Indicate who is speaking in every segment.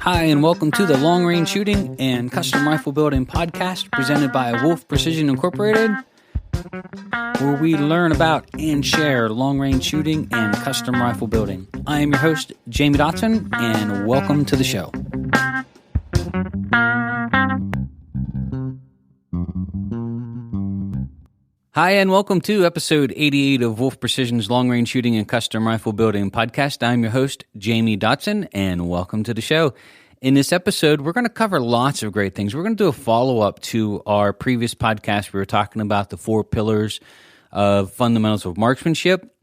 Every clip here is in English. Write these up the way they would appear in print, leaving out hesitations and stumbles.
Speaker 1: Hi, and welcome to the Long Range Shooting and Custom Rifle Building podcast presented by Wolf Precision Incorporated, where we learn about and share long range shooting and custom rifle building. I am your host, Jamie Dotson, and welcome to the show. Hi, and welcome to episode 88 of Wolf Precision's Long Range Shooting and Custom Rifle Building podcast. I'm your host, Jamie Dotson, and welcome to the show. In this episode, we're going to cover lots of great things. We're going to do a follow-up to our previous podcast. We were talking about the 4 pillars of fundamentals of marksmanship.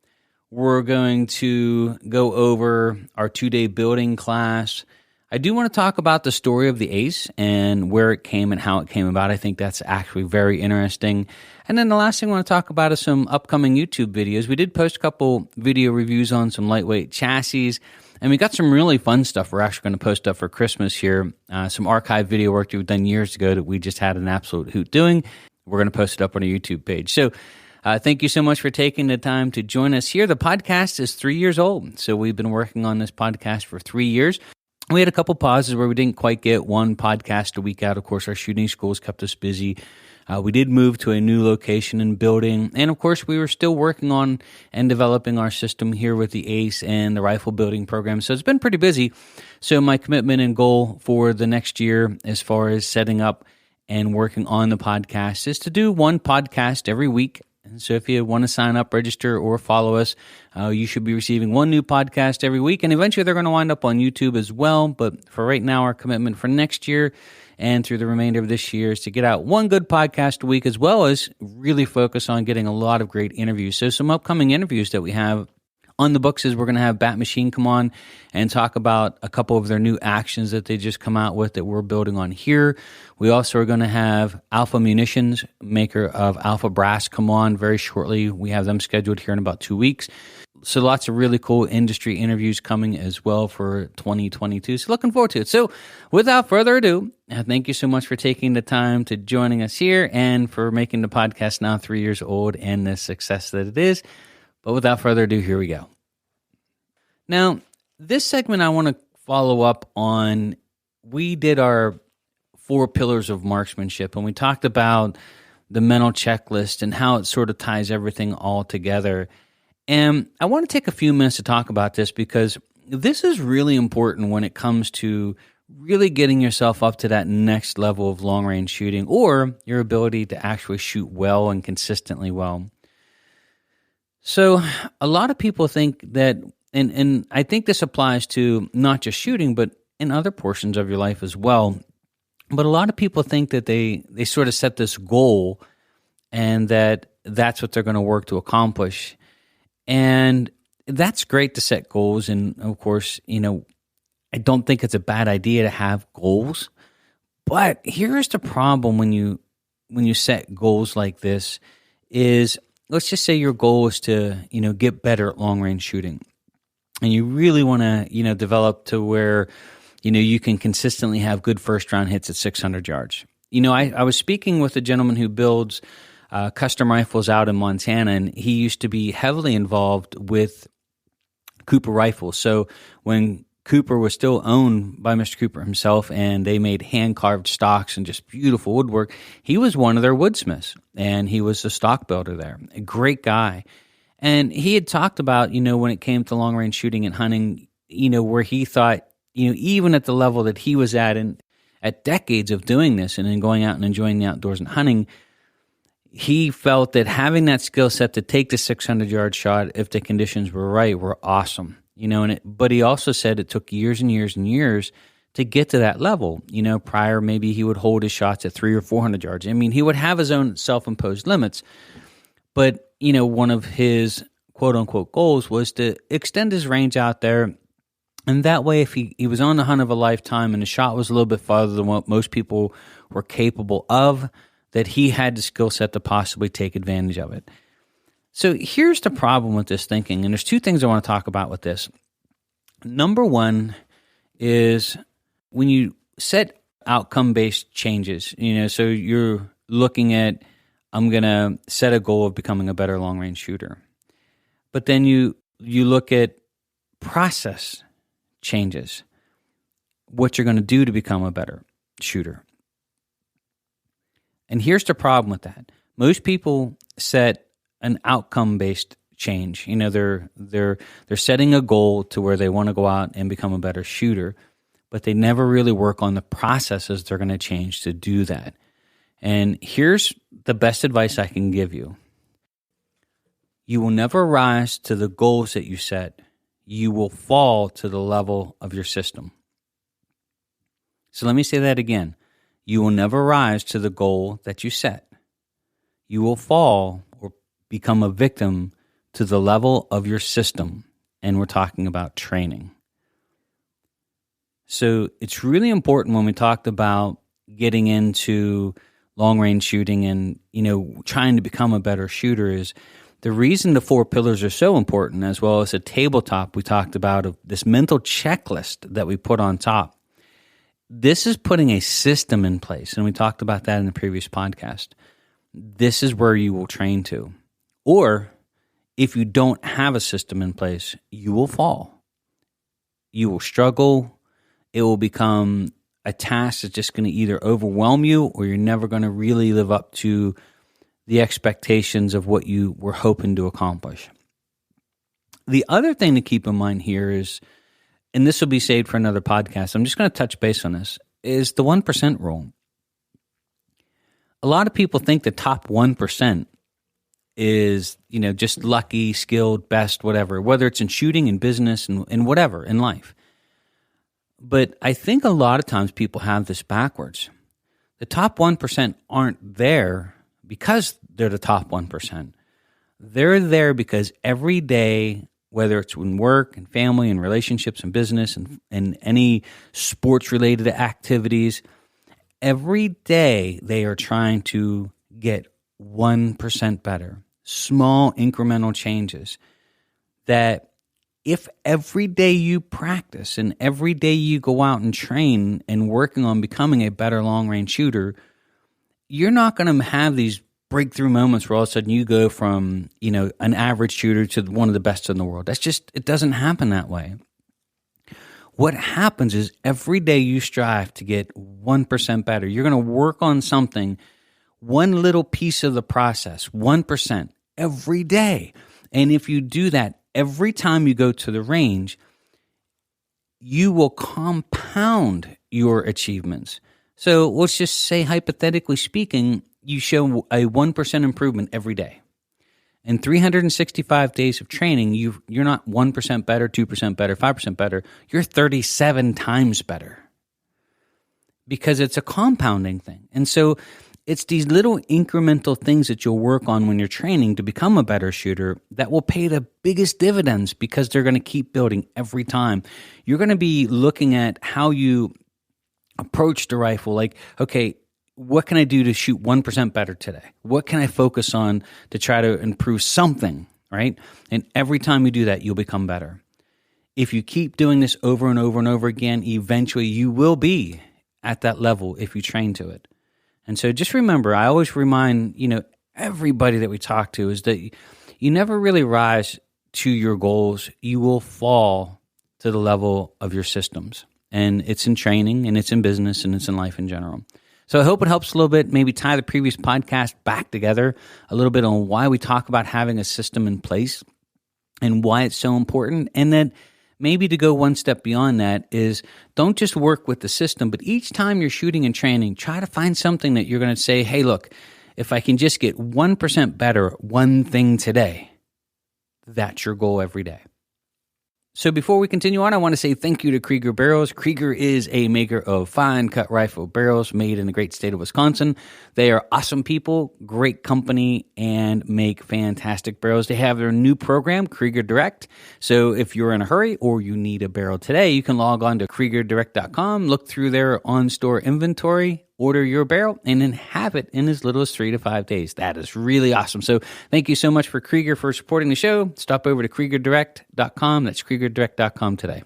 Speaker 1: We're going to go over our 2-day building class. I do want to talk about the story of the ACE and where it came and how it came about. I think that's actually very interesting. And then the last thing I want to talk about is some upcoming YouTube videos. We did post a couple video reviews on some lightweight chassis, and we got some really fun stuff we're actually going to post up for Christmas here. Some archive video work that we've done years ago that we just had an absolute hoot doing. We're going to post it up on our YouTube page. So thank you so much for taking the time to join us here. The podcast is 3 years old, so we've been working on this podcast for 3 years. We had a couple pauses where we didn't quite get one podcast a week out. Of course, our shooting schools kept us busy. We did move to a new location and building. And of course, we were still working on and developing our system here with the ACE and the rifle building program. So it's been pretty busy. So my commitment and goal for the next year, as far as setting up and working on the podcast, is to do one podcast every week. And so if you want to sign up, register, or follow us, you should be receiving one new podcast every week. And eventually they're going to wind up on YouTube as well. But for right now, our commitment for next year and through the remainder of this year is to get out one good podcast a week, as well as really focus on getting a lot of great interviews. So some upcoming interviews that we have on the books is we're going to have Bat Machine come on and talk about a couple of their new actions that they just come out with that we're building on here. We also are going to have Alpha Munitions, maker of Alpha Brass, come on very shortly. We have them scheduled here in about 2 weeks. So lots of really cool industry interviews coming as well for 2022. So looking forward to it. So without further ado, thank you so much for taking the time to joining us here and for making the podcast now 3 years old and the success that it is. But without further ado, here we go. Now, this segment I want to follow up on. We did our 4 pillars of marksmanship, and we talked about the mental checklist and how it sort of ties everything all together. And I want to take a few minutes to talk about this because this is really important when it comes to really getting yourself up to that next level of long-range shooting or your ability to actually shoot well and consistently well. So a lot of people think that, and I think this applies to not just shooting, but in other portions of your life as well. But a lot of people think that they sort of set this goal and that's what they're going to work to accomplish. And that's great to set goals. And of course, I don't think it's a bad idea to have goals. But here's the problem when you set goals like this is, let's just say your goal is to, get better at long-range shooting. And you really want to, develop to where, you can consistently have good first-round hits at 600 yards. I was speaking with a gentleman who builds custom rifles out in Montana, and he used to be heavily involved with Cooper rifles. So when Cooper was still owned by Mr. Cooper himself, and they made hand-carved stocks and just beautiful woodwork, he was one of their woodsmiths, and he was a stock builder there. A great guy. And he had talked about, when it came to long-range shooting and hunting, where he thought, even at the level that he was at, and at decades of doing this and then going out and enjoying the outdoors and hunting, he felt that having that skill set to take the 600-yard shot, if the conditions were right, were awesome. But he also said it took years and years and years to get to that level. Prior, maybe he would hold his shots at 300 or 400 yards. I mean, he would have his own self-imposed limits. But, one of his quote-unquote goals was to extend his range out there. And that way, if he was on the hunt of a lifetime and the shot was a little bit farther than what most people were capable of, that he had the skill set to possibly take advantage of it. So here's the problem with this thinking, and there's 2 things I want to talk about with this. Number one is when you set outcome-based changes, so you're looking at, I'm going to set a goal of becoming a better long-range shooter. But then you look at process changes. what you're going to do to become a better shooter. And here's the problem with that. Most people set an outcome-based change. They're setting a goal to where they want to go out and become a better shooter, but they never really work on the processes they're going to change to do that. And here's the best advice I can give you. You will never rise to the goals that you set. You will fall to the level of your system. So let me say that again. You will never rise to the goal that you set. You will fall or become a victim to the level of your system. And we're talking about training. So it's really important when we talked about getting into long-range shooting and, trying to become a better shooter is the reason the 4 pillars are so important, as well as a tabletop we talked about of this mental checklist that we put on top. This is putting a system in place, and we talked about that in the previous podcast. This is where you will train to. Or if you don't have a system in place, you will fall. You will struggle. It will become a task that's just going to either overwhelm you or you're never going to really live up to the expectations of what you were hoping to accomplish. The other thing to keep in mind here is, and this will be saved for another podcast, I'm just going to touch base on this, is the 1% rule. A lot of people think the top 1% is, just lucky, skilled, best, whatever, whether it's in shooting, in business, and whatever, in life. But I think a lot of times people have this backwards. The top 1% aren't there because they're the top 1%. They're there because every day, whether it's in work and family and relationships and business and any sports-related activities, every day they are trying to get 1% better, small incremental changes that if every day you practice and every day you go out and train and working on becoming a better long-range shooter, you're not going to have these breakthrough moments where all of a sudden you go from, an average shooter to one of the best in the world. It doesn't happen that way. What happens is every day you strive to get 1% better. You're going to work on something, one little piece of the process, 1% every day. And if you do that, every time you go to the range, you will compound your achievements. So let's just say, hypothetically speaking, you show a 1% improvement every day. In 365 days of training, you're not 1% better, 2% better, 5% better. You're 37 times better because it's a compounding thing. And so it's these little incremental things that you'll work on when you're training to become a better shooter that will pay the biggest dividends because they're going to keep building every time. You're going to be looking at how you approach the rifle. Like, okay, what can I do to shoot 1% better today? What can I focus on to try to improve something, right? And every time you do that, you'll become better. If you keep doing this over and over and over again, eventually you will be at that level if you train to it. And so just remember, I always remind, everybody that we talk to is that you never really rise to your goals. You will fall to the level of your systems. And it's in training, and it's in business, and it's in life in general. So I hope it helps a little bit, maybe tie the previous podcast back together a little bit on why we talk about having a system in place and why it's so important. And then maybe to go one step beyond that is don't just work with the system, but each time you're shooting and training, try to find something that you're going to say, hey, look, if I can just get 1% better at one thing today, that's your goal every day. So before we continue on, I want to say thank you to Krieger Barrels. Krieger is a maker of fine-cut rifle barrels made in the great state of Wisconsin. They are awesome people, great company, and make fantastic barrels. They have their new program, Krieger Direct. So if you're in a hurry or you need a barrel today, you can log on to KriegerDirect.com, look through their on-store inventory, order your barrel, and then have it in as little as 3 to 5 days. That is really awesome. So thank you so much for Krieger for supporting the show. Stop over to KriegerDirect.com. That's KriegerDirect.com today.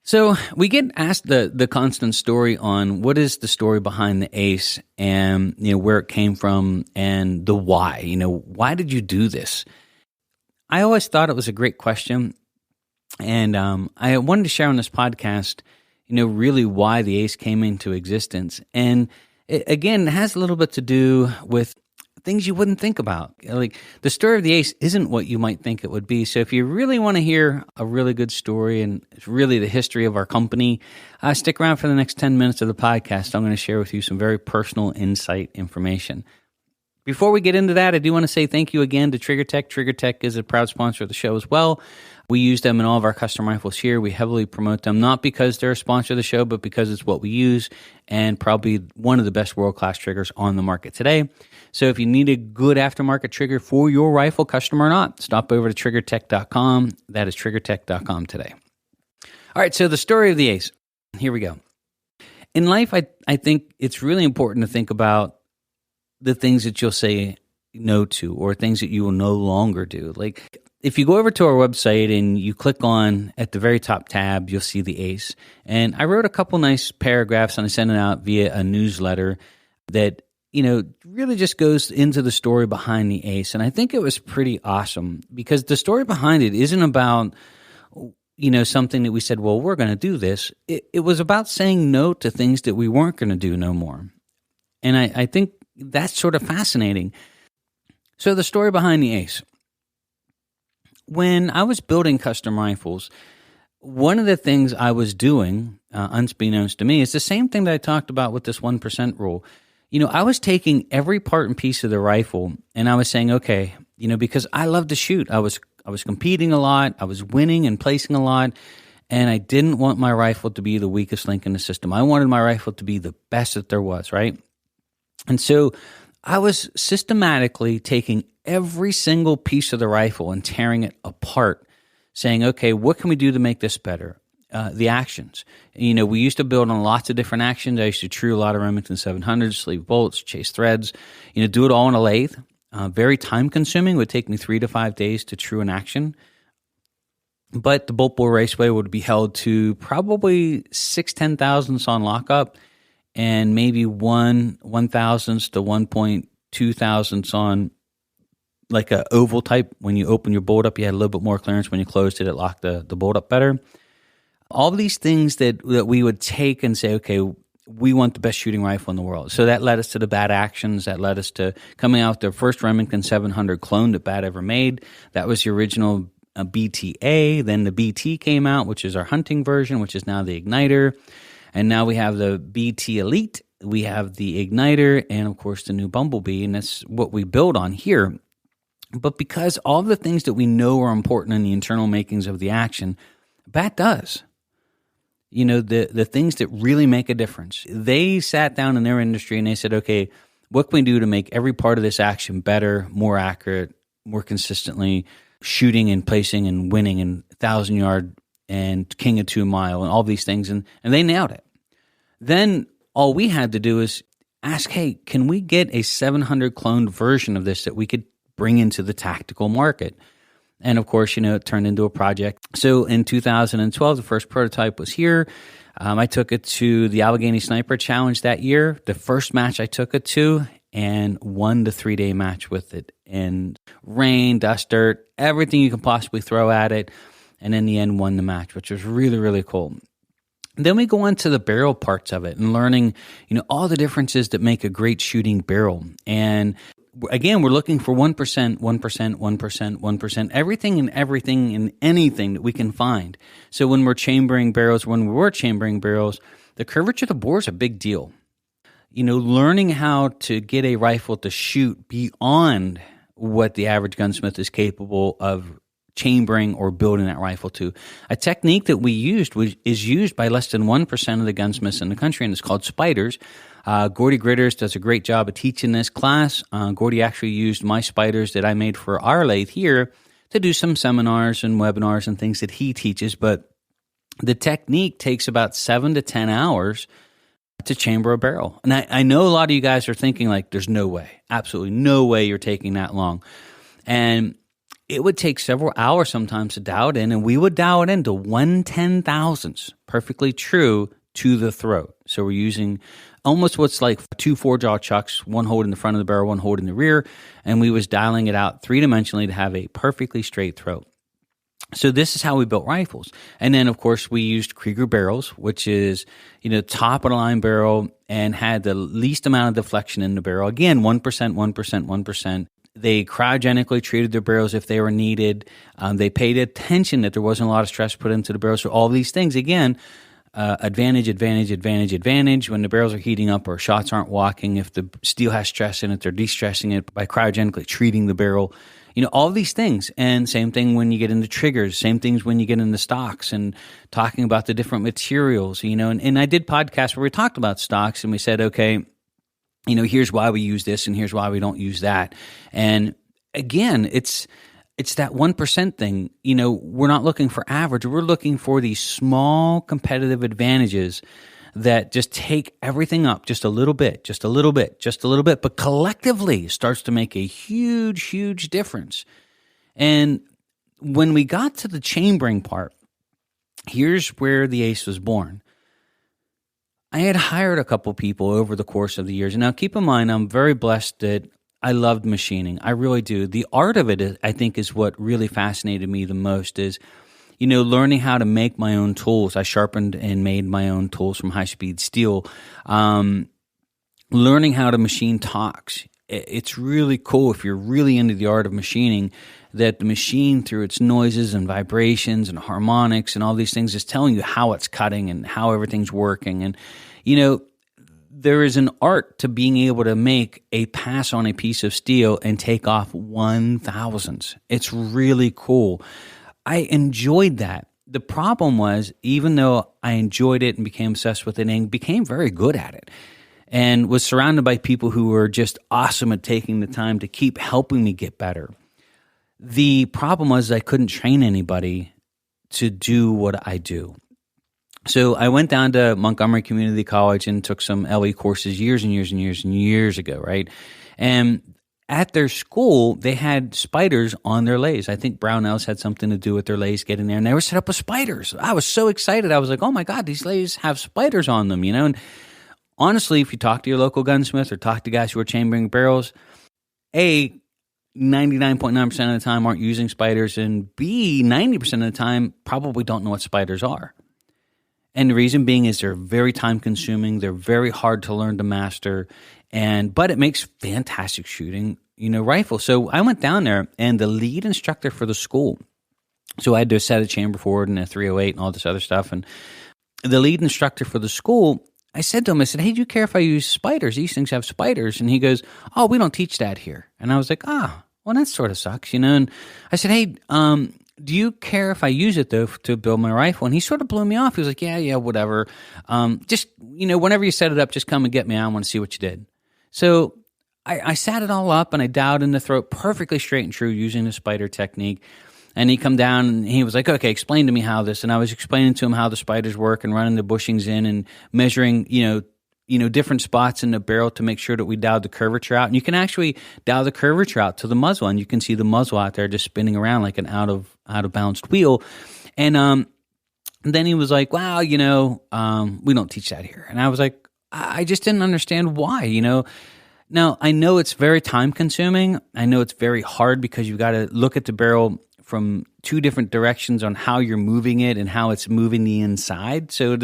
Speaker 1: So we get asked the constant story on what is the story behind the ace and where it came from and the why. Why did you do this? I always thought it was a great question, and I wanted to share on this podcast really why the ace came into existence. And it, again, has a little bit to do with things you wouldn't think about. Like the story of the ace isn't what you might think it would be. So if you really want to hear a really good story and it's really the history of our company, stick around for the next 10 minutes of the podcast. I'm going to share with you some very personal insight information. Before we get into that, I do want to say thank you again to Trigger Tech. Trigger Tech is a proud sponsor of the show as well. We use them in all of our custom rifles here. We heavily promote them, not because they're a sponsor of the show, but because it's what we use and probably one of the best world-class triggers on the market today. So if you need a good aftermarket trigger for your rifle, custom or not, stop over to triggertech.com. That is triggertech.com today. All right, so the story of the ace. Here we go. In life, I think it's really important to think about the things that you'll say no to or things that you will no longer do. Like if you go over to our website and you click on at the very top tab, you'll see the ace. And I wrote a couple nice paragraphs and I sent it out via a newsletter that, really just goes into the story behind the ace. And I think it was pretty awesome because the story behind it isn't about, something that we said, well, we're going to do this. It was about saying no to things that we weren't going to do no more. And I think that's sort of fascinating. So the story behind the ace. When I was building custom rifles, one of the things I was doing, unbeknownst to me, is the same thing that I talked about with this 1% rule. I was taking every part and piece of the rifle and I was saying, okay, because I love to shoot. I was competing a lot. I was winning and placing a lot. And I didn't want my rifle to be the weakest link in the system. I wanted my rifle to be the best that there was, right? And so I was systematically taking every single piece of the rifle and tearing it apart, saying, okay, what can we do to make this better? The actions. We used to build on lots of different actions. I used to true a lot of Remington 700s, sleeve bolts, chase threads, do it all in a lathe. Very time consuming, would take me 3 to 5 days to true an action. But the bolt bore raceway would be held to probably 6 10,000ths on lockup and maybe 1/1000th to 1.2 on like a oval type. When you open your bolt up, you had a little bit more clearance. When you closed it, it locked the bolt up better. All of these things that we would take and say, okay, we want the best shooting rifle in the world. So that led us to the bad actions. That led us to coming out with the first Remington 700 clone that Bat ever made. That was the original BTA. Then the BT came out, which is our hunting version, which is now the Igniter. And now we have the BT Elite. We have the Igniter and, of course, the new Bumblebee. And that's what we build on here. But because all the things that we know are important in the internal makings of the action, Bat does. The things that really make a difference. They sat down in their industry and they said, okay, what can we do to make every part of this action better, more accurate, more consistently, shooting and placing and winning and 1,000-yard and king of 2 mile and all these things. And they nailed it. Then all we had to do is ask, hey, can we get a 700 cloned version of this that we could bring into the tactical market? And of course, it turned into a project. So in 2012, the first prototype was here. I took it to the Allegheny Sniper Challenge that year, the first match I took it to, and won the 3-day match with it. And rain, dust, dirt, everything you can possibly throw at it. And in the end, won the match, which was really, really cool. Then we go into the barrel parts of it and learning, all the differences that make a great shooting barrel. And again, we're looking for 1%, 1%, 1%, 1%, everything and anything that we can find. So when we're chambering barrels, the curvature of the bore is a big deal. Learning how to get a rifle to shoot beyond what the average gunsmith is capable of chambering or building that rifle to. A technique that we used is used by less than 1% of the gunsmiths in the country, and it's called spiders. Gordy Gritters does a great job of teaching this class. Gordy actually used my spiders that I made for our lathe here to do some seminars and webinars and things that he teaches, but the technique takes about 7 to 10 hours to chamber a barrel. And I know a lot of you guys are thinking like, there's no way, absolutely no way you're taking that long. And it would take several hours sometimes to dial it in, and we would dial it into 1/10,000ths, perfectly true to the throat. So we're using almost what's like 2 4-jaw chucks, one hold in the front of the barrel, one hold in the rear, and we was dialing it out 3-dimensionally to have a perfectly straight throat. So this is how we built rifles. And then, of course, we used Krieger barrels, which is, top of the line barrel and had the least amount of deflection in the barrel. Again, 1%, 1%, 1%. They cryogenically treated their barrels if they were needed. They paid attention that there wasn't a lot of stress put into the barrels. So all these things, again, advantage, advantage, advantage, advantage. When the barrels are heating up or shots aren't walking, if the steel has stress in it, they're de-stressing it by cryogenically treating the barrel. All these things. And same thing when you get into triggers, same things when you get into stocks and talking about the different materials, and I did podcasts where we talked about stocks and we said, okay, here's why we use this and here's why we don't use that. And again, it's that 1% thing. We're not looking for average. We're looking for these small competitive advantages that just take everything up just a little bit, just a little bit, just a little bit, but collectively starts to make a huge, huge difference. And when we got to the chambering part, here's where the ace was born. I had hired a couple people over the course of the years. And now keep in mind, I'm very blessed that I loved machining. I really do. The art of it, I think, is what really fascinated me the most is, learning how to make my own tools. I sharpened and made my own tools from high-speed steel. Learning how to machine tocks. It's really cool if you're really into the art of machining that the machine, through its noises and vibrations and harmonics and all these things, is telling you how it's cutting and how everything's working. And, there is an art to being able to make a pass on a piece of steel and take off 1/1000ths. It's really cool. I enjoyed that. The problem was, even though I enjoyed it and became obsessed with it and became very good at it and was surrounded by people who were just awesome at taking the time to keep helping me get better, the problem was I couldn't train anybody to do what I do. So I went down to Montgomery Community College and took some LE courses years and years and years and years ago, right? And at their school, they had spiders on their lathes. I think Brownells had something to do with their lathes getting there, and they were set up with spiders. I was so excited. I was like, oh my God, these lathes have spiders on them, And honestly, if you talk to your local gunsmith or talk to guys who are chambering barrels, A, 99.9% of the time aren't using spiders, and B, 90% of the time probably don't know what spiders are. And the reason being is they're very time consuming, they're very hard to learn to master, but it makes fantastic shooting, rifle. So I went down there, and the lead instructor for the school, so I had to set a chamber forward and a 308 and all this other stuff, and the lead instructor for the school, I said to him, hey, do you care if I use spiders? These things have spiders. And he goes, oh, we don't teach that here. And I was like, well, that sort of sucks, And I said, hey, do you care if I use it, though, to build my rifle? And he sort of blew me off. He was like, yeah, whatever. Just, whenever you set it up, just come and get me. I want to see what you did. So I sat it all up, and I dialed in the throat perfectly straight and true using the spider technique. And he come down, and he was like, okay, explain to me how this. And I was explaining to him how the spiders work and running the bushings in and measuring, different spots in the barrel to make sure that we dialed the curvature out. And you can actually dial the curvature out to the muzzle, and you can see the muzzle out there just spinning around like an out of balanced wheel. And then he was like, wow, we don't teach that here. And I was like, I just didn't understand why, Now, I know it's very time consuming. I know it's very hard because you've got to look at the barrel from two different directions on how you're moving it and how it's moving the inside. So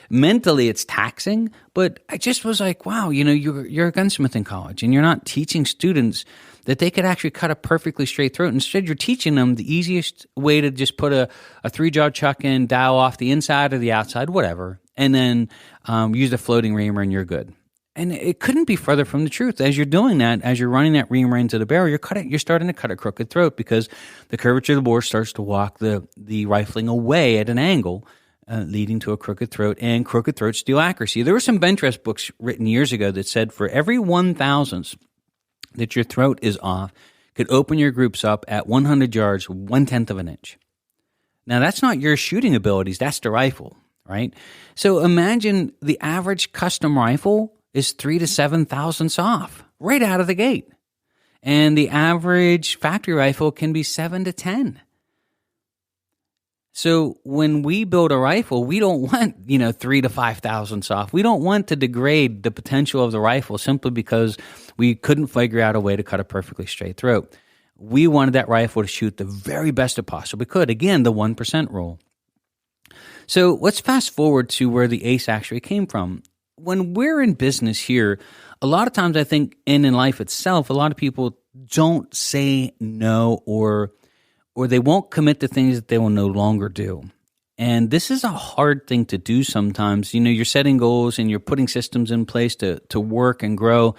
Speaker 1: mentally it's taxing, but I just was like, wow, you're a gunsmith in college and you're not teaching students that they could actually cut a perfectly straight throat. Instead, you're teaching them the easiest way to just put a 3-jaw chuck in, dial off the inside or the outside, whatever, and then use the floating reamer and you're good. And it couldn't be further from the truth. As you're doing that, as you're running that reamer into the barrel, you're starting to cut a crooked throat because the curvature of the bore starts to walk the rifling away at an angle, leading to a crooked throat and crooked throat steel accuracy. There were some bench rest books written years ago that said for every 1/1000th that your throat is off, could open your groups up at 100 yards, 1/10 of an inch. Now, that's not your shooting abilities. That's the rifle, right? So imagine the average custom rifle is 3 to 7 thousandths off right out of the gate. And the average factory rifle can be 7 to 10. So when we build a rifle, we don't want, 3 to 5 thousandths off. We don't want to degrade the potential of the rifle simply because we couldn't figure out a way to cut a perfectly straight throat. We wanted that rifle to shoot the very best it possibly could. Again, the 1% rule. So let's fast forward to where the ace actually came from. When we're in business here, a lot of times I think in life itself, a lot of people don't say no or they won't commit to things that they will no longer do. And this is a hard thing to do sometimes. You're setting goals and you're putting systems in place to work and grow.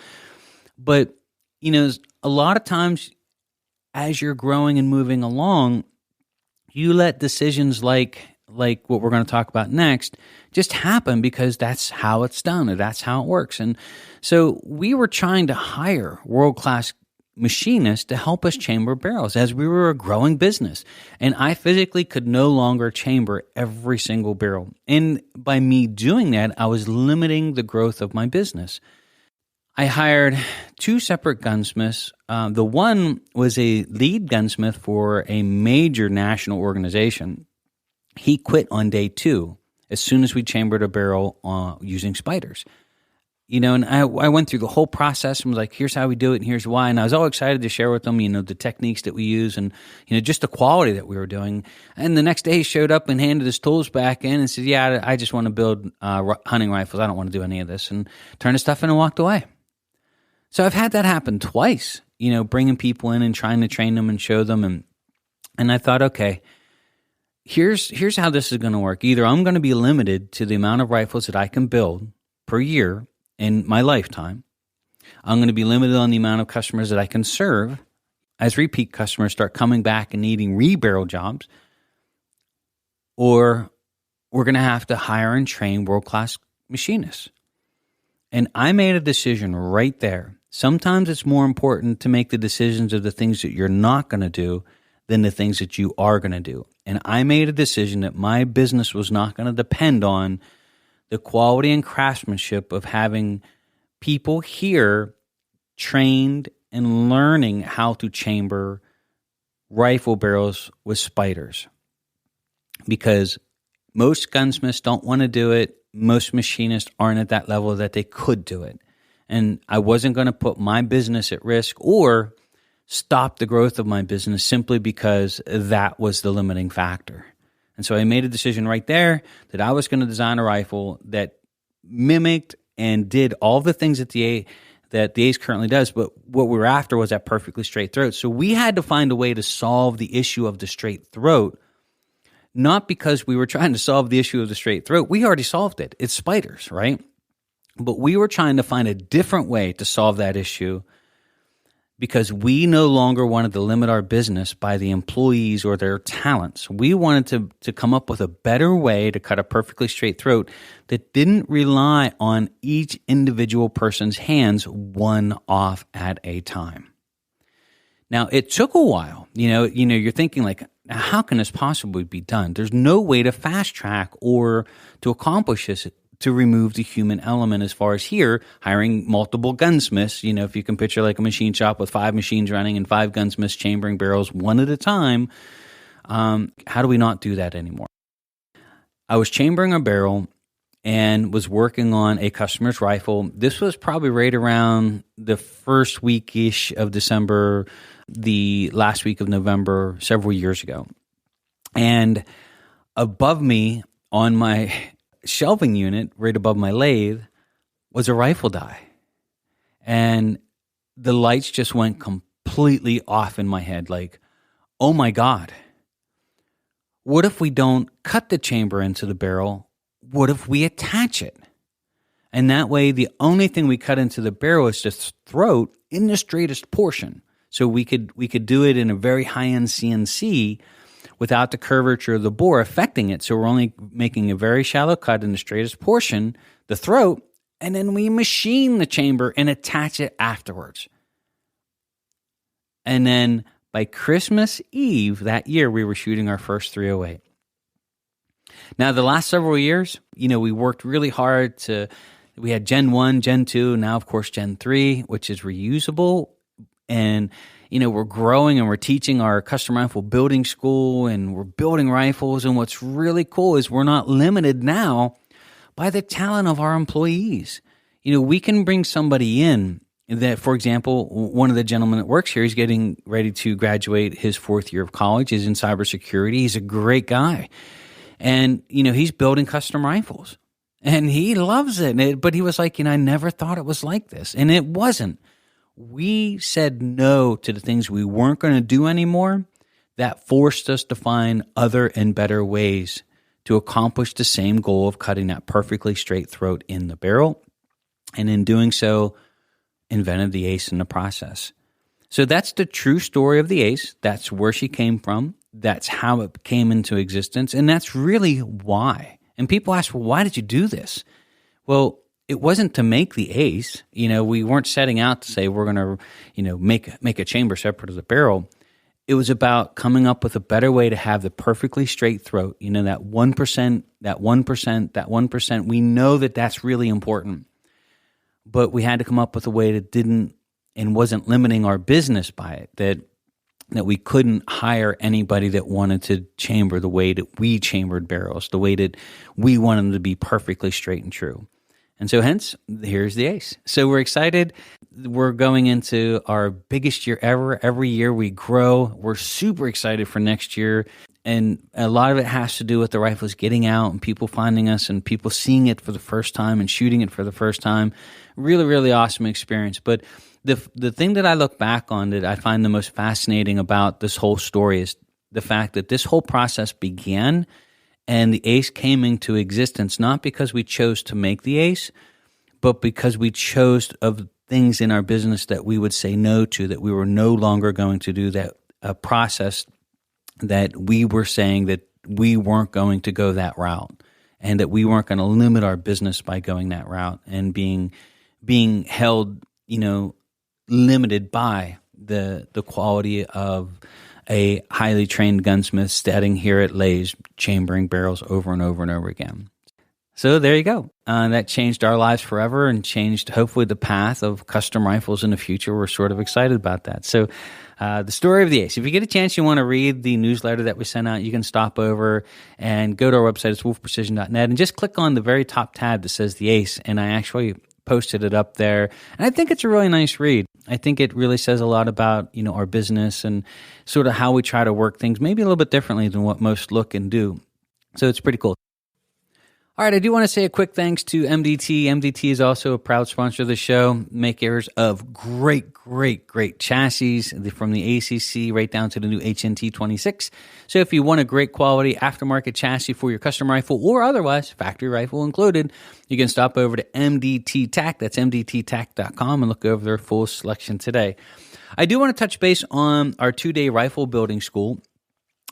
Speaker 1: But, a lot of times as you're growing and moving along, you let decisions like what we're going to talk about next just happen because that's how it's done or that's how it works. And so we were trying to hire world-class machinists to help us chamber barrels as we were a growing business. And I physically could no longer chamber every single barrel. And by me doing that, I was limiting the growth of my business. I hired 2 separate gunsmiths. The one was a lead gunsmith for a major national organization. He quit on day 2 as soon as we chambered a barrel using spiders. And I went through the whole process and was like, here's how we do it and here's why. And I was all excited to share with them, the techniques that we use and, just the quality that we were doing. And the next day he showed up and handed his tools back in and said, yeah, I just want to build hunting rifles. I don't want to do any of this, and turned his stuff in and walked away. So I've had that happen twice, bringing people in and trying to train them and show them. And I thought, okay, here's how this is going to work. Either I'm going to be limited to the amount of rifles that I can build per year in my lifetime. I'm going to be limited on the amount of customers that I can serve as repeat customers start coming back and needing rebarrel jobs. Or we're going to have to hire and train world-class machinists. And I made a decision right there. Sometimes it's more important to make the decisions of the things that you're not going to do than the things that you are going to do. And I made a decision that my business was not going to depend on the quality and craftsmanship of having people here trained and learning how to chamber rifle barrels with spiders. Because most gunsmiths don't want to do it. Most machinists aren't at that level that they could do it. And I wasn't going to put my business at risk or stop the growth of my business simply because that was the limiting factor. And so I made a decision right there that I was going to design a rifle that mimicked and did all the things that the Ace currently does, but what we were after was that perfectly straight throat. So we had to find a way to solve the issue of the straight throat, not because we were trying to solve the issue of the straight throat. We already solved it. It's spiders, right? But we were trying to find a different way to solve that issue because we no longer wanted to limit our business by the employees or their talents. We wanted to come up with a better way to cut a perfectly straight throat that didn't rely on each individual person's hands one off at a time. Now, it took a while. You're thinking like, how can this possibly be done? There's no way to fast track or to accomplish this to remove the human element as far as here, hiring multiple gunsmiths. If you can picture like a machine shop with 5 machines running and 5 gunsmiths chambering barrels one at a time, how do we not do that anymore? I was chambering a barrel and was working on a customer's rifle. This was probably right around the first week-ish of December, the last week of November, several years ago. And above me on my shelving unit, right above my lathe, was a rifle die. And the lights just went completely off in my head, like, oh my God, what if we don't cut the chamber into the barrel? What if we attach it? And that way, the only thing we cut into the barrel is the throat in the straightest portion. So we could do it in a very high-end CNC without the curvature of the bore affecting it. So we're only making a very shallow cut in the straightest portion, the throat, and then we machine the chamber and attach it afterwards. And then by Christmas Eve that year, we were shooting our first 308. Now, the last several years, we worked really hard we had Gen 1, Gen 2, now, of course, Gen 3, which is reusable. And, we're growing and we're teaching our custom rifle building school and we're building rifles. And what's really cool is we're not limited now by the talent of our employees. We can bring somebody in that, for example, one of the gentlemen that works here, he's getting ready to graduate his 4th year of college. He's in cybersecurity. He's a great guy. And, he's building custom rifles. And he loves it. But he was like, I never thought it was like this. And it wasn't. We said no to the things we weren't going to do anymore. That forced us to find other and better ways to accomplish the same goal of cutting that perfectly straight throat in the barrel. And in doing so, invented the ace in the process. So that's the true story of the ace. That's where she came from. That's how it came into existence. And that's really why. And people ask, well, why did you do this? Well, it wasn't to make the ace. We weren't setting out to say we're going to, make a chamber separate of the barrel. It was about coming up with a better way to have the perfectly straight throat. That 1%, that 1%, that 1%. We know that that's really important. But we had to come up with a way that didn't and wasn't limiting our business by it, that we couldn't hire anybody that wanted to chamber the way that we chambered barrels, the way that we wanted them to be perfectly straight and true. And so hence, here's the ace. So we're excited. We're going into our biggest year ever. Every year we grow. We're super excited for next year. And a lot of it has to do with the rifles getting out and people finding us and people seeing it for the first time and shooting it for the first time. Really, really awesome experience. But the thing that I look back on that I find the most fascinating about this whole story is the fact that this whole process began and the ace came into existence not because we chose to make the ace, but because we chose of things in our business that we would say no to, that we were no longer going to do, that a process that we were saying that we weren't going to go that route and that we weren't going to limit our business by going that route and being held, limited by the quality of a highly trained gunsmith standing here at Lay's chambering barrels over and over and over again. So there you go. That changed our lives forever and changed hopefully the path of custom rifles in the future. We're sort of excited about that. So the story of the ace. If you get a chance, you want to read the newsletter that we sent out, you can stop over and go to our website. It's wolfprecision.net and just click on the very top tab that says the ace. And I actually posted it up there. And I think it's a really nice read. I think it really says a lot about, our business and sort of how we try to work things maybe a little bit differently than what most look and do. So it's pretty cool. All right, I do want to say a quick thanks to MDT. MDT is also a proud sponsor of the show, makers of great chassis from the ACC right down to the new HNT 26. So if you want a great quality aftermarket chassis for your custom rifle or otherwise, factory rifle included, you can stop over to MDT TAC. That's MDTTAC.com and look over their full selection today. I do want to touch base on our 2-day rifle building school,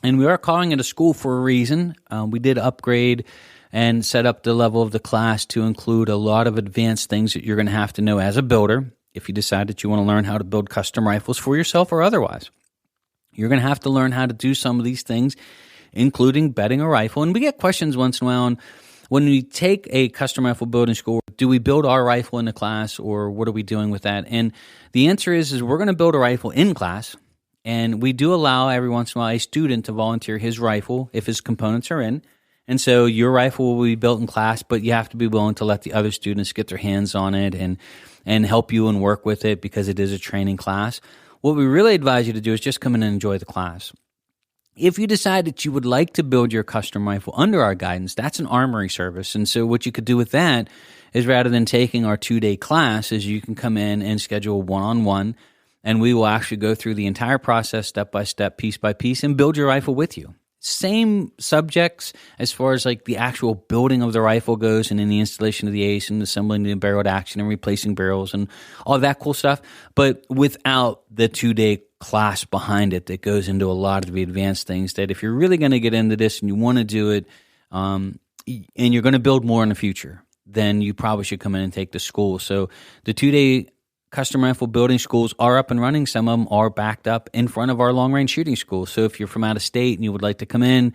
Speaker 1: and we are calling it a school for a reason. We did upgrade and set up the level of the class to include a lot of advanced things that you're going to have to know as a builder if you decide that you want to learn how to build custom rifles for yourself or otherwise. You're going to have to learn how to do some of these things, including bedding a rifle. And we get questions once in a while on when we take a custom rifle building school, do we build our rifle in the class or what are we doing with that? And the answer is we're going to build a rifle in class. And we do allow every once in a while a student to volunteer his rifle if his components are in. And so your rifle will be built in class, but you have to be willing to let the other students get their hands on it and help you and work with it because it is a training class. What we really advise you to do is just come in and enjoy the class. If you decide that you would like to build your custom rifle under our guidance, that's an armory service. And so what you could do with that is rather than taking our 2-day class is you can come in and schedule a one-on-one, and we will actually go through the entire process step by step, piece by piece, and build your rifle with you. Same subjects as far as like the actual building of the rifle goes and in the installation of the ace and assembling the barrel to action and replacing barrels and all that cool stuff, but without the 2-day class behind it that goes into a lot of the advanced things that if you're really going to get into this and you want to do it and you're going to build more in the future, then you probably should come in and take the school. So the 2-day custom rifle building schools are up and running. Some of them are backed up in front of our long-range shooting school. So if you're from out of state and you would like to come in,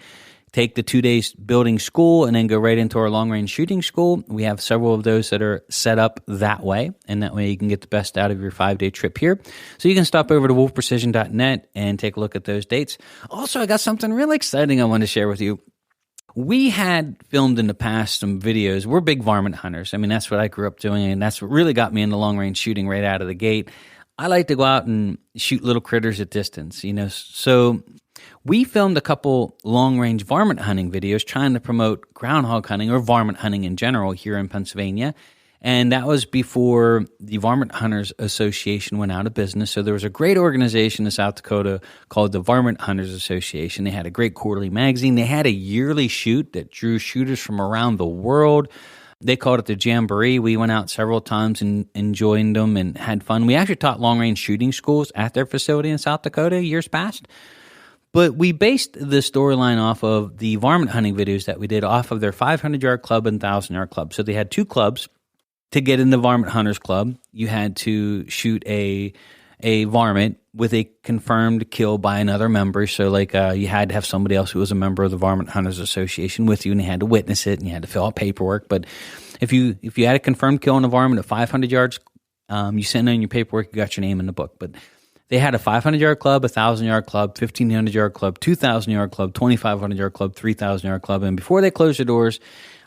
Speaker 1: take the 2 days building school and then go right into our long-range shooting school, we have several of those that are set up that way, and that way you can get the best out of your 5-day trip here. So you can stop over to wolfprecision.net and take a look at those dates. Also, I got something really exciting I want to share with you. we had filmed in the past some videos. We're big varmint hunters. I mean, that's what I grew up doing, and that's what really got me into long-range shooting right out of the gate. I like to go out and shoot little critters at distance, So we filmed a couple long-range varmint hunting videos trying to promote groundhog hunting or varmint hunting in general here in Pennsylvania. And that was before the Varmint Hunters Association went out of business. So there was a great organization in South Dakota called the Varmint Hunters Association. They had a great quarterly magazine. They had a yearly shoot that drew shooters from around the world. They called it the Jamboree. We went out several times and joined them and had fun. We actually taught long-range shooting schools at their facility in South Dakota years past. But we based the storyline off of the varmint hunting videos that we did off of their 500-yard club and 1,000-yard club. So they had two clubs. To get in the Varmint Hunters Club, you had to shoot a varmint with a confirmed kill by another member. So, you had to have somebody else who was a member of the Varmint Hunters Association with you, and you had to witness it, and you had to fill out paperwork. But if you had a confirmed kill on a varmint at 500 yards, you sent in your paperwork, you got your name in the book. But they had a 500-yard club, a 1,000-yard club, 1,500-yard club, 2,000-yard club, 2,500-yard club, 3,000-yard club. And before they closed the doors,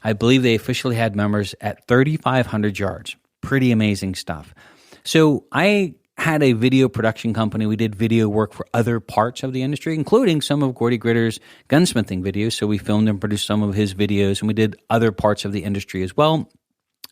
Speaker 1: I believe they officially had members at 3,500 yards. Pretty amazing stuff. So I had a video production company. We did video work for other parts of the industry, including some of Gordy Gritter's gunsmithing videos. So we filmed and produced some of his videos, and we did other parts of the industry as well.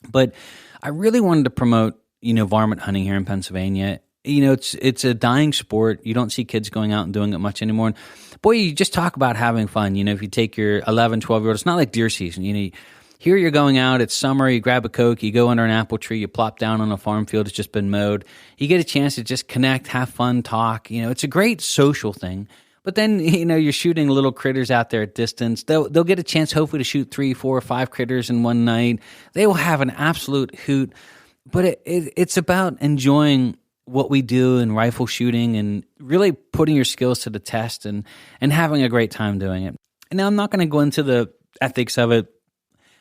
Speaker 1: But I really wanted to promote, varmint hunting here in Pennsylvania. It's a dying sport. You don't see kids going out and doing it much anymore. And boy, you just talk about having fun. If you take your 11, 12-year-old, it's not like deer season. Here you're going out, it's summer, you grab a Coke, you go under an apple tree, you plop down on a farm field that's just been mowed. You get a chance to just connect, have fun, talk. It's a great social thing. But then, you're shooting little critters out there at distance. They'll get a chance, hopefully, to shoot 3, 4, or 5 critters in one night. They will have an absolute hoot. But it's about enjoying what we do in rifle shooting and really putting your skills to the test and having a great time doing it. And now I'm not going to go into the ethics of it.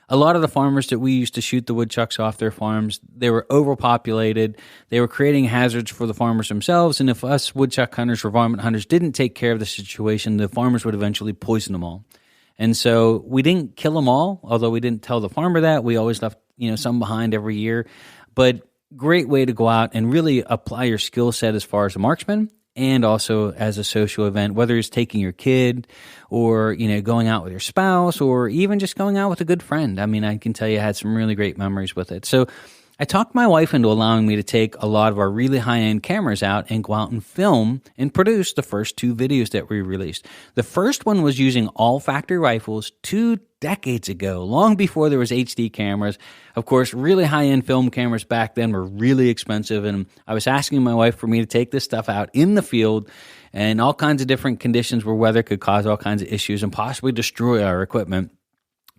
Speaker 1: A lot of the farmers that we used to shoot the woodchucks off their farms, they were overpopulated. They were creating hazards for the farmers themselves. And if us woodchuck hunters or varmint hunters didn't take care of the situation, the farmers would eventually poison them all. And so we didn't kill them all, although we didn't tell the farmer that. We always left, some behind every year. But great way to go out and really apply your skill set as far as a marksman and also as a social event, whether it's taking your kid or, going out with your spouse or even just going out with a good friend. I mean, I can tell you I had some really great memories with it. So I talked my wife into allowing me to take a lot of our really high-end cameras out and go out and film and produce the first 2 videos that we released. The first one was using all factory rifles 2 decades ago, long before there was HD cameras. Of course, really high-end film cameras back then were really expensive, and I was asking my wife for me to take this stuff out in the field and all kinds of different conditions where weather could cause all kinds of issues and possibly destroy our equipment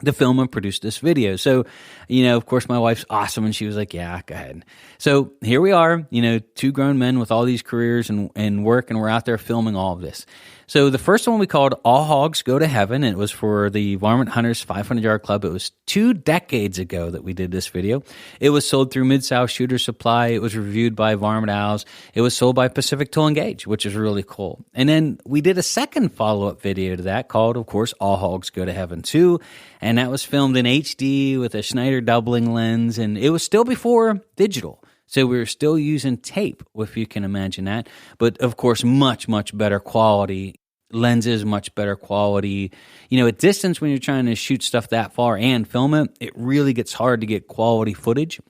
Speaker 1: to film and produce this video. So, of course, my wife's awesome, and she was like, yeah, go ahead. So here we are, 2 grown men with all these careers and work, and we're out there filming all of this. So the first one we called All Hogs Go to Heaven, and it was for the Varmint Hunters 500-yard club. It was 2 decades ago that we did this video. It was sold through Mid-South Shooter Supply. It was reviewed by Varmint Owls. It was sold by Pacific Tool and Gauge, which is really cool. And then we did a second follow-up video to that called, of course, All Hogs Go to Heaven 2, and that was filmed in HD with a Schneider doubling lens, and it was still before digital. So we were still using tape, if you can imagine that. But, of course, much, much better quality lenses, much better quality. At distance, when you're trying to shoot stuff that far and film it, it really gets hard to get quality footage.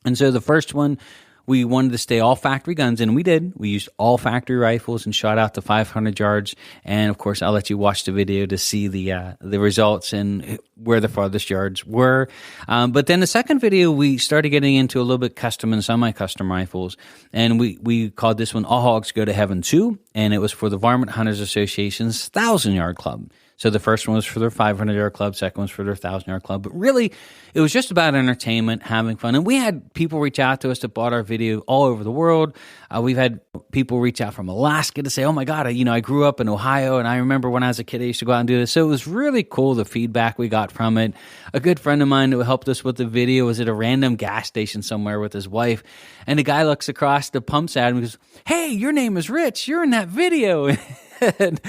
Speaker 1: And so the first one, we wanted to stay all factory guns, and we did. We used all factory rifles and shot out to 500 yards. And, of course, I'll let you watch the video to see the results and where the farthest yards were. But then the second video, we started getting into a little bit custom and semi-custom rifles. And we called this one All Hogs Go to Heaven 2, and it was for the Varmint Hunters Association's 1,000-yard club. So the first one was for their 500-yard club, second one was for their 1,000-yard club. But really, it was just about entertainment, having fun. And we had people reach out to us that bought our video all over the world. We've had people reach out from Alaska to say, oh, my God, I grew up in Ohio, and I remember when I was a kid, I used to go out and do this. So it was really cool, the feedback we got from it. A good friend of mine who helped us with the video was at a random gas station somewhere with his wife. And the guy looks across the pumps at him and goes, hey, your name is Rich. You're in that video. and,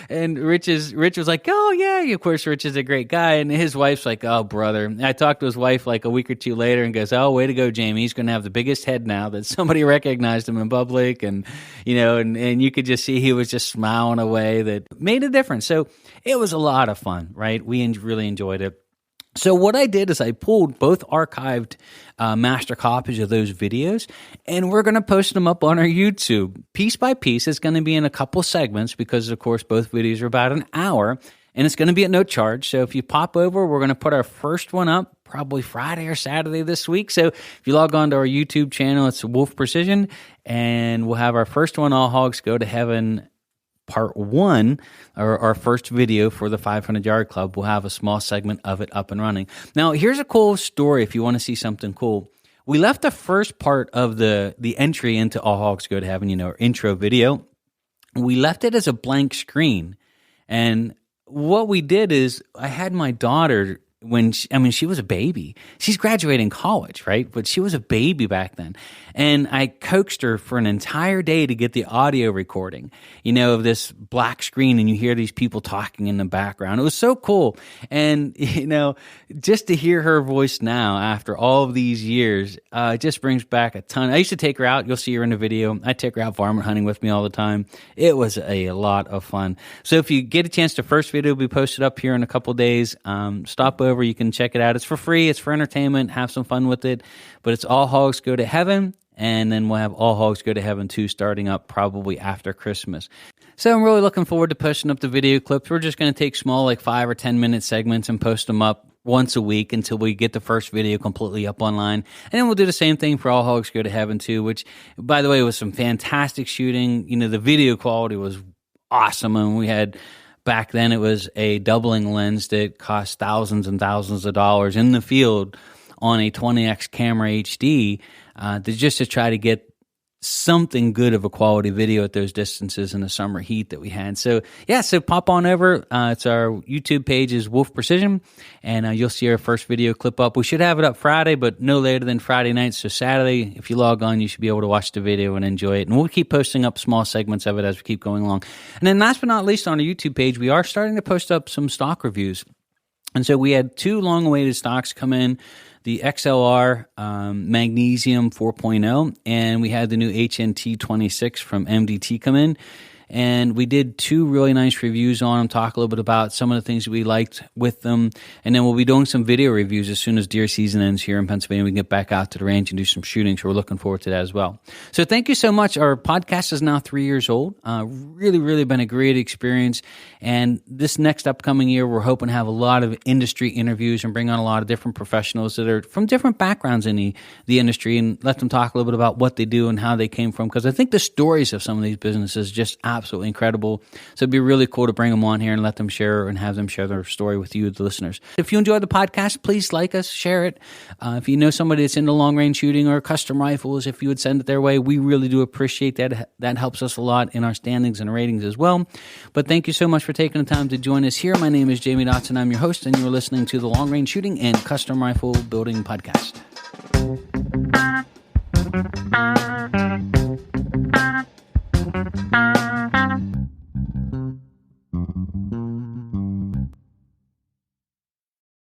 Speaker 1: and Rich was like, oh yeah, of course Rich is a great guy, and his wife's like, oh brother. And I talked to his wife like a week or two later and goes, oh, way to go, Jamie. He's going to have the biggest head now that somebody recognized him in public, and and you could just see he was just smiling away. That made a difference. So it was a lot of fun, right? We really enjoyed it. So what I did is I pulled both archived master copies of those videos, and we're going to post them up on our YouTube. Piece by piece, it's going to be in a couple segments because, of course, both videos are about an hour, and it's going to be at no charge. So if you pop over, we're going to put our first one up probably Friday or Saturday this week. So if you log on to our YouTube channel, it's Wolf Precision, and we'll have our first one, All Hogs Go to Heaven Part 1, or our first video for the 500-Yard Club. We'll have a small segment of it up and running. Now, here's a cool story if you want to see something cool. We left the first part of the entry into All Hogs Go to Heaven, our intro video. We left it as a blank screen. And what we did is I had my daughter she was a baby. She's graduating college, right? But she was a baby back then. And I coaxed her for an entire day to get the audio recording, of this black screen, and you hear these people talking in the background. It was so cool. And, just to hear her voice now after all of these years, it just brings back a ton. I used to take her out. You'll see her in the video. I take her out varmint hunting with me all the time. It was a lot of fun. So if you get a chance, the first video will be posted up here in a couple days. Stop over. You can check it out. It's for free. It's for entertainment. Have some fun with it. But it's All Hogs Go to Heaven, and then we'll have All Hogs Go to Heaven 2 starting up probably after Christmas. So I'm really looking forward to posting up the video clips. We're just going to take small, like 5 or 10 minute segments and post them up once a week until we get the first video completely up online. And then we'll do the same thing for All Hogs Go to Heaven 2, which, by the way, was some fantastic shooting. The video quality was awesome, and we had... Back then, it was a doubling lens that cost thousands and thousands of dollars in the field on a 20x camera HD to try to get something good of a quality video at those distances in the summer heat that we had. So pop on over. It's our YouTube page is Wolf Precision, and you'll see our first video clip up. We should have it up Friday, but no later than Friday night. So Saturday, if you log on, you should be able to watch the video and enjoy it. And we'll keep posting up small segments of it as we keep going along. And then last but not least, on our YouTube page, we are starting to post up some stock reviews. And so we had 2 long-awaited stocks come in, the XLR Magnesium 4.0, and we had the new HNT 26 from MDT come in. And we did 2 really nice reviews on them, talk a little bit about some of the things that we liked with them. And then we'll be doing some video reviews as soon as deer season ends here in Pennsylvania. We can get back out to the range and do some shooting. So we're looking forward to that as well. So thank you so much. Our podcast is now 3 years old. Really, really been a great experience. And this next upcoming year, we're hoping to have a lot of industry interviews and bring on a lot of different professionals that are from different backgrounds in the industry, and let them talk a little bit about what they do and how they came from. Because I think the stories of some of these businesses just absolutely incredible. So it'd be really cool to bring them on here and let them share and have them share their story with you, the listeners. If you enjoyed the podcast, please like us, share it. If you know somebody that's into long-range shooting or custom rifles, if you would send it their way, we really do appreciate that. That helps us a lot in our standings and ratings as well. But thank you so much for taking the time to join us here. My name is Jamie Dotson. I'm your host, and you're listening to the Long Range Shooting and Custom Rifle Building Podcast.